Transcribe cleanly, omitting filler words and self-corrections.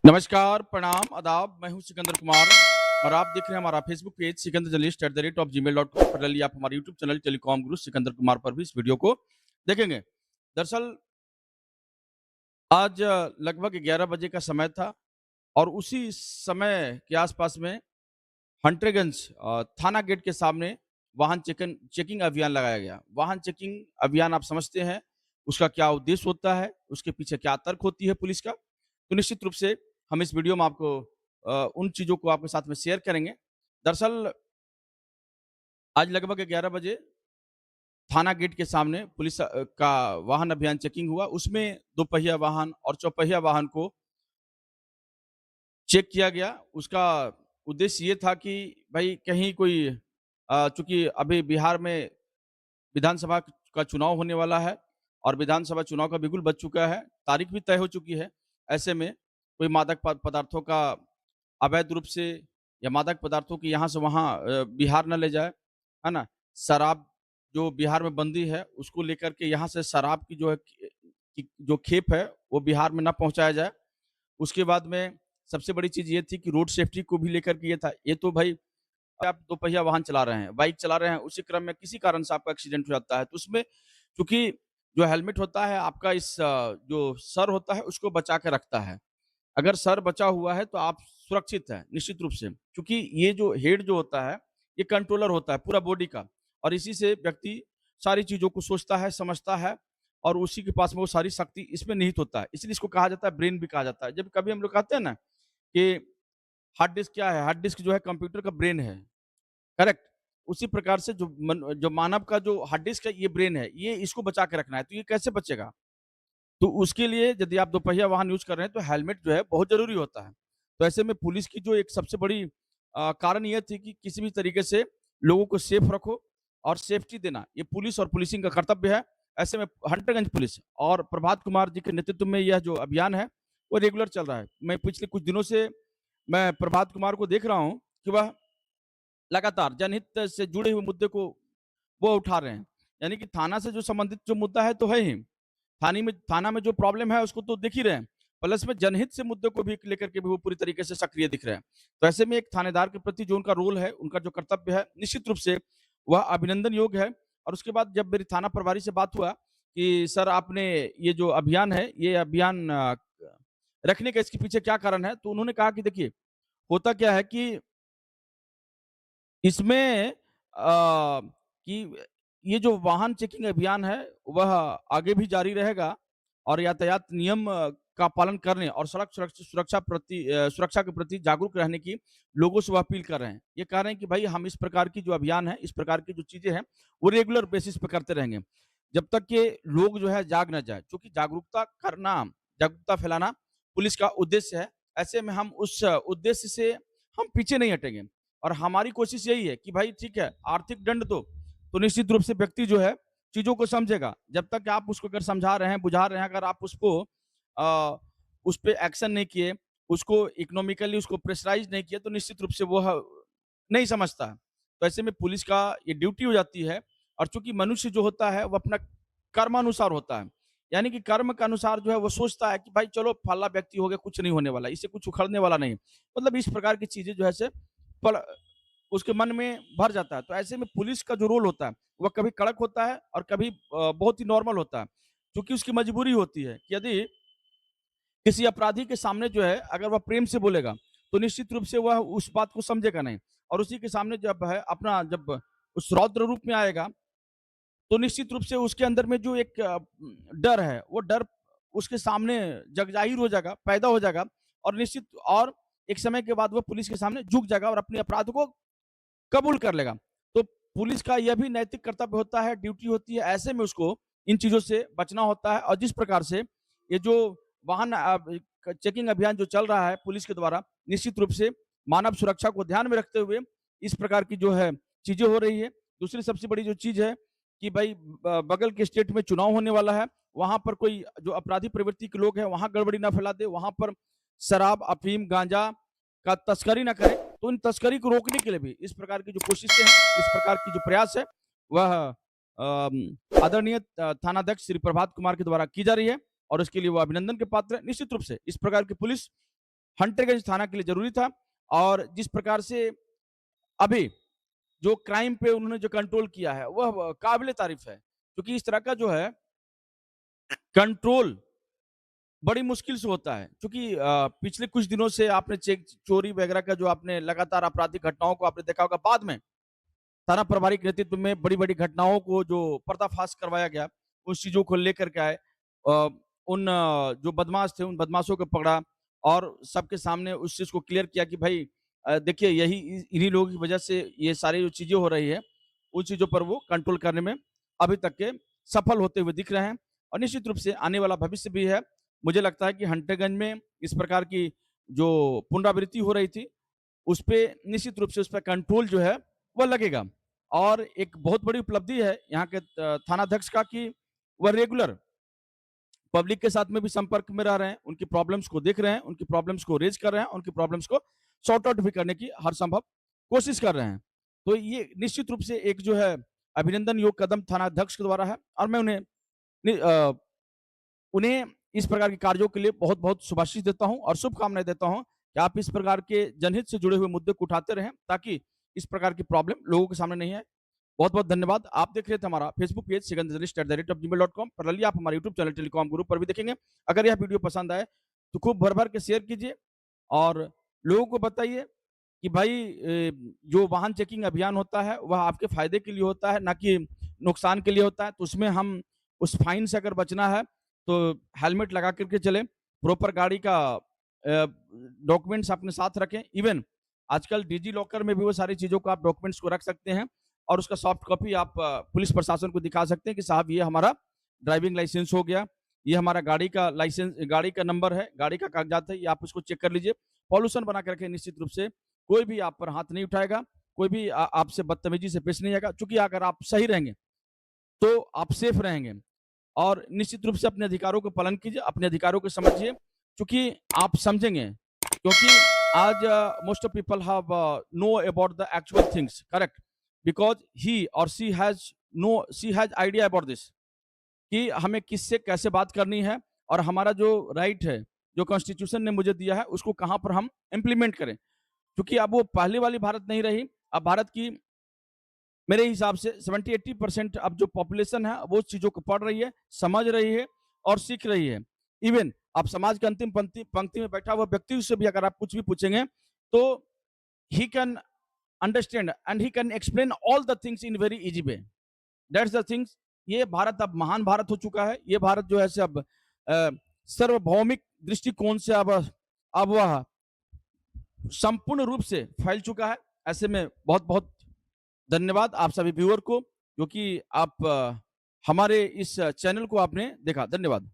नमस्कार, प्रणाम, आदाब, मैं हूँ सिकंदर कुमार और आप देख रहे हैं हमारा Facebook page Sikandar journalist @gmail.com पर आप हमारे यूट्यूब चैनल टेलीकॉम गुरु सिकंदर कुमार पर भी इस वीडियो को देखेंगे। दरअसल आज लगभग 11 बजे का समय था और उसी समय के आसपास में हंटरगंज थाना गेट के सामने वाहन चेकिंग अभियान लगाया गया। वाहन चेकिंग अभियान आप समझते हैं, उसका क्या उद्देश्य होता है, उसके पीछे क्या तर्क होती है पुलिस का। तो निश्चित रूप से हम इस वीडियो में आपको उन चीज़ों को आपके साथ में शेयर करेंगे। दरअसल आज लगभग 11 बजे थाना गेट के सामने पुलिस का वाहन अभियान चेकिंग हुआ। उसमें दोपहिया वाहन और चौपहिया वाहन को चेक किया गया। उसका उद्देश्य ये था कि भई कहीं कोई चूँकि अभी बिहार में विधानसभा का चुनाव होने वाला है और विधानसभा चुनाव का बिगुल बज चुका है, तारीख भी तय हो चुकी है। ऐसे में कोई मादक पदार्थों का अवैध रूप से या मादक पदार्थों की यहाँ से वहाँ बिहार ना ले जाए, है ना? शराब जो बिहार में बंदी है, उसको लेकर के यहाँ से शराब की जो है कि जो खेप है, वो बिहार में ना पहुँचाया जाए। उसके बाद में सबसे बड़ी चीज़ ये थी कि रोड सेफ्टी को भी लेकर के ये था। ये तो भाई आप दोपहिया वाहन चला रहे हैं, बाइक चला रहे हैं, उसी क्रम में किसी कारण से आपका एक्सीडेंट हो जाता है, तो उसमें चूँकि जो हेलमेट होता है आपका जो सर होता है उसको बचा के रखता है। अगर सर बचा हुआ है तो आप सुरक्षित हैं, निश्चित रूप से। क्योंकि ये जो हेड जो होता है, ये कंट्रोलर होता है पूरा बॉडी का और इसी से व्यक्ति सारी चीज़ों को सोचता है, समझता है और उसी के पास में वो सारी शक्ति इसमें निहित होता है। इसलिए इसको कहा जाता है ब्रेन भी कहा जाता है। जब कभी हम लोग कहते हैं ना कि हार्ड डिस्क क्या है? हार्ड डिस्क जो है कंप्यूटर का ब्रेन है, करेक्ट? उसी प्रकार से जो मानव का जो हार्ड डिस्क है ये ब्रेन है, ये इसको बचा के रखना है, तो ये कैसे बचेगा? तो उसके लिए यदि आप दोपहिया वाहन यूज़ कर रहे हैं तो हेलमेट जो है बहुत ज़रूरी होता है। तो ऐसे में पुलिस की जो एक सबसे बड़ी कारण ये थी कि किसी भी तरीके से लोगों को सेफ रखो और सेफ्टी देना, ये पुलिस और पुलिसिंग का कर्तव्य है। ऐसे में हंटरगंज पुलिस और प्रभात कुमार जी के नेतृत्व में यह जो अभियान है, वो रेगुलर चल रहा है। मैं पिछले कुछ दिनों से मैं प्रभात कुमार को देख रहा हूँ कि वह लगातार जनहित से जुड़े हुए मुद्दे को वो उठा रहे हैं। यानी कि थाना से जो संबंधित जो मुद्दा है तो है ही। थाना में जो प्रॉब्लम है उसको तो देख ही रहे हैं। प्लस में जनहित से मुद्दे को भी लेकर के भी वो पूरी तरीके से सक्रिय दिख रहे हैं। तो ऐसे में एक थानेदार के प्रति जो उनका रोल है, उनका जो कर्तव्य है, निश्चित रूप से वह अभिनंदन योग्य है। और उसके बाद जब मेरी थाना प्रभारी से बात हुआ कि सर आपने ये जो अभियान है, ये अभियान रखने का इसके पीछे क्या कारण है? तो उन्होंने कहा कि देखिए, होता क्या है कि इसमें कि ये जो वाहन चेकिंग अभियान है, वह आगे भी जारी रहेगा और यातायात नियम का पालन करने और सड़क सुरक्षा के प्रति जागरूक रहने की लोगों से वो अपील कर रहे हैं। ये कह रहे हैं कि भाई हम इस प्रकार की जो अभियान है, इस प्रकार की जो चीज़ें हैं, वो रेगुलर बेसिस पे करते रहेंगे। जब तक कि लोग जो है जाग ना जाए, क्योंकि जागरूकता फैलाना पुलिस का उद्देश्य है। ऐसे में हम उस उद्देश्य से हम पीछे नहीं हटेंगे। और हमारी कोशिश यही है कि भाई ठीक है, आर्थिक दंड दो, तो निश्चित रूप से व्यक्ति जो है चीज़ों को समझेगा। जब तक आप उसको अगर समझा रहे हैं, बुझा रहे हैं, अगर आप उसको उस पे एक्शन नहीं किए, उसको इकोनॉमिकली उसको प्रेशराइज़ नहीं किया, तो निश्चित रूप से वह नहीं समझता है। तो ऐसे में पुलिस का ये ड्यूटी हो जाती है और चूँकि मनुष्य जो होता है, वो अपना कर्मानुसार होता है। यानी कि कर्म के अनुसार जो है वो सोचता है कि भाई चलो फला व्यक्ति हो गया, कुछ नहीं होने वाला, इससे कुछ उखड़ने वाला नहीं। मतलब इस प्रकार की चीज़ें जो है से पल उसके मन में भर जाता है। तो ऐसे में पुलिस का जो रोल होता है, वह कभी कड़क होता है और कभी बहुत ही नॉर्मल होता है। क्योंकि उसकी मजबूरी होती है कि यदि किसी अपराधी के सामने जो है अगर वह प्रेम से बोलेगा, तो निश्चित रूप से वह उस बात को समझेगा नहीं और उसी के सामने जब है अपना जब उस रौद्र रूप में आएगा, तो निश्चित रूप से उसके अंदर में जो एक डर है, वो डर उसके सामने जगज़ाहिर हो जाएगा, पैदा हो जाएगा और निश्चित और एक समय के बाद वो पुलिस के सामने झुक जाएगा और अपने अपराध को कबूल कर लेगा। तो पुलिस का यह भी नैतिक कर्तव्य होता है, ड्यूटी होती है, ऐसे में उसको इन चीज़ों से बचना होता है और जिस प्रकार से ये जो वाहन चेकिंग अभियान जो चल रहा है पुलिस के द्वारा, निश्चित रूप से मानव सुरक्षा को ध्यान में रखते हुए इस प्रकार की जो है चीज़ें हो रही है। दूसरी सबसे बड़ी जो चीज़ है कि भाई बगल के स्टेट में चुनाव होने वाला है, वहाँ पर कोई जो अपराधी प्रवृत्ति के लोग हैं, वहाँ गड़बड़ी ना फैला दे, वहाँ पर शराब, अफ़ीम, गांजा का तस्करी ना करें। तो इन तस्करी को रोकने के लिए भी इस प्रकार की जो कोशिशें हैं, इस प्रकार की जो प्रयास है, वह आदरणीय थानाध्यक्ष श्री प्रभात कुमार के द्वारा की जा रही है और उसके लिए वो अभिनंदन के पात्र हैं। निश्चित रूप से इस प्रकार की पुलिस हंटरगंज थाना के लिए ज़रूरी था और जिस प्रकार से अभी जो क्राइम पे उन्होंने जो कंट्रोल किया है, वह काबिल-ए-तारीफ़ है। क्योंकि इस तरह का जो है कंट्रोल बड़ी मुश्किल से होता है। क्योंकि पिछले कुछ दिनों से आपने चेक चोरी वगैरह का जो आपने लगातार आपराधिक घटनाओं को आपने देखा होगा, बाद में थाना प्रभारी के नेतृत्व में बड़ी-बड़ी घटनाओं को जो पर्दाफ़ाश करवाया गया, उस चीज़ों को लेकर के आए। उन जो बदमाश थे, उन बदमाशों को पकड़ा और सबके सामने उस चीज़ को क्लियर किया कि भाई देखिए यही इन्हीं लोगों की वजह से ये सारी जो चीज़ें हो रही है, उन चीज़ों पर वो कंट्रोल करने में अभी तक के सफल होते हुए दिख रहे हैं और निश्चित रूप से आने वाला भविष्य भी है। मुझे लगता है कि हंटरगंज में इस प्रकार की जो पुनरावृत्ति हो रही थी, उसपे निश्चित रूप से उस पे कंट्रोल जो है, वो लगेगा। और एक बहुत बड़ी उपलब्धि है यहाँ के थानाध्यक्ष का कि वह रेगुलर पब्लिक के साथ में भी संपर्क में रह रहे हैं, उनकी प्रॉब्लम्स को देख रहे हैं, उनकी प्रॉब्लम्स को रेज़ कर रहे हैं, उनकी प्रॉब्लम्स को सॉर्ट आउट भी करने की हर संभव कोशिश कर रहे हैं। तो ये निश्चित रूप से एक जो है अभिनंदन योग्य कदम थानाध्यक्ष के द्वारा है और मैं उन्हें इस प्रकार के कार्यों के लिए बहुत-बहुत शुभाशीष देता हूँ और शुभकामनाएँ देता हूँ कि आप इस प्रकार के जनहित से जुड़े हुए मुद्दे को उठाते रहें, ताकि इस प्रकार की प्रॉब्लम लोगों के सामने नहीं आए। बहुत-बहुत धन्यवाद। आप देख रहे थे हमारा फेसबुक पेज सिकंदर@gmail.com, पैरेलली आप हमारे यूट्यूब चैनल टेलीकॉम ग्रुप पर भी देखेंगे। अगर यह वीडियो पसंद आए, तो खूब भर-भर के शेयर कीजिए और लोगों को बताइए कि भाई जो वाहन चेकिंग अभियान होता है, वह आपके फ़ायदे के लिए होता है, ना कि नुकसान के लिए होता है। तो उसमें हम उस फ़ाइन से अगर बचना है, तो हेलमेट लगा कर के चलें, प्रॉपर गाड़ी का डॉक्यूमेंट्स अपने साथ रखें। इवन आजकल डिजी लॉकर में भी वो सारी चीज़ों को आप डॉक्यूमेंट्स को रख सकते हैं और उसका सॉफ्ट कॉपी आप पुलिस प्रशासन को दिखा सकते हैं कि साहब ये हमारा ड्राइविंग लाइसेंस हो गया, ये हमारा गाड़ी का लाइसेंस, गाड़ी का नंबर है, गाड़ी का कागज़ात है, ये आप इसको चेक कर लीजिए। पॉल्यूशन बना के रखें निश्चित रूप से, कोई भी आप पर हाथ नहीं उठाएगा, कोई भी आपसे बदतमीज़ी से पेश नहीं आएगा। चूँकि अगर आप सही रहेंगे, तो आप सेफ रहेंगे और निश्चित रूप से अपने अधिकारों को पालन कीजिए, अपने अधिकारों को समझिए, क्योंकि आप समझेंगे, क्योंकि आज most of people have no about the actual things, correct? Because he और she has idea about this कि हमें किससे कैसे बात करनी है और हमारा जो राइट है, जो कॉन्स्टिट्यूशन ने मुझे दिया है, उसको कहाँ पर हम इम्प्लीमेंट करें। क्योंकि अब वो पहले वाली भारत नहीं रही, अब भारत की मेरे हिसाब से 70-80% अब जो पॉपुलेशन है वो चीज़ों को पढ़ रही है, समझ रही है और सीख रही है। इवन आप समाज के अंतिम पंक्ति पंक्ति में बैठा हुआ व्यक्ति से भी अगर आप कुछ भी पूछेंगे, तो he can understand and he can explain all the things in very easy way. That's the things. ये भारत अब महान भारत हो चुका है। ये भारत जो है से अब सार्वभौमिक दृष्टिकोण से अब वह संपूर्ण रूप से फैल चुका है। ऐसे में बहुत-बहुत धन्यवाद आप सभी व्यूअर को, क्योंकि आप हमारे इस चैनल को आपने देखा। धन्यवाद।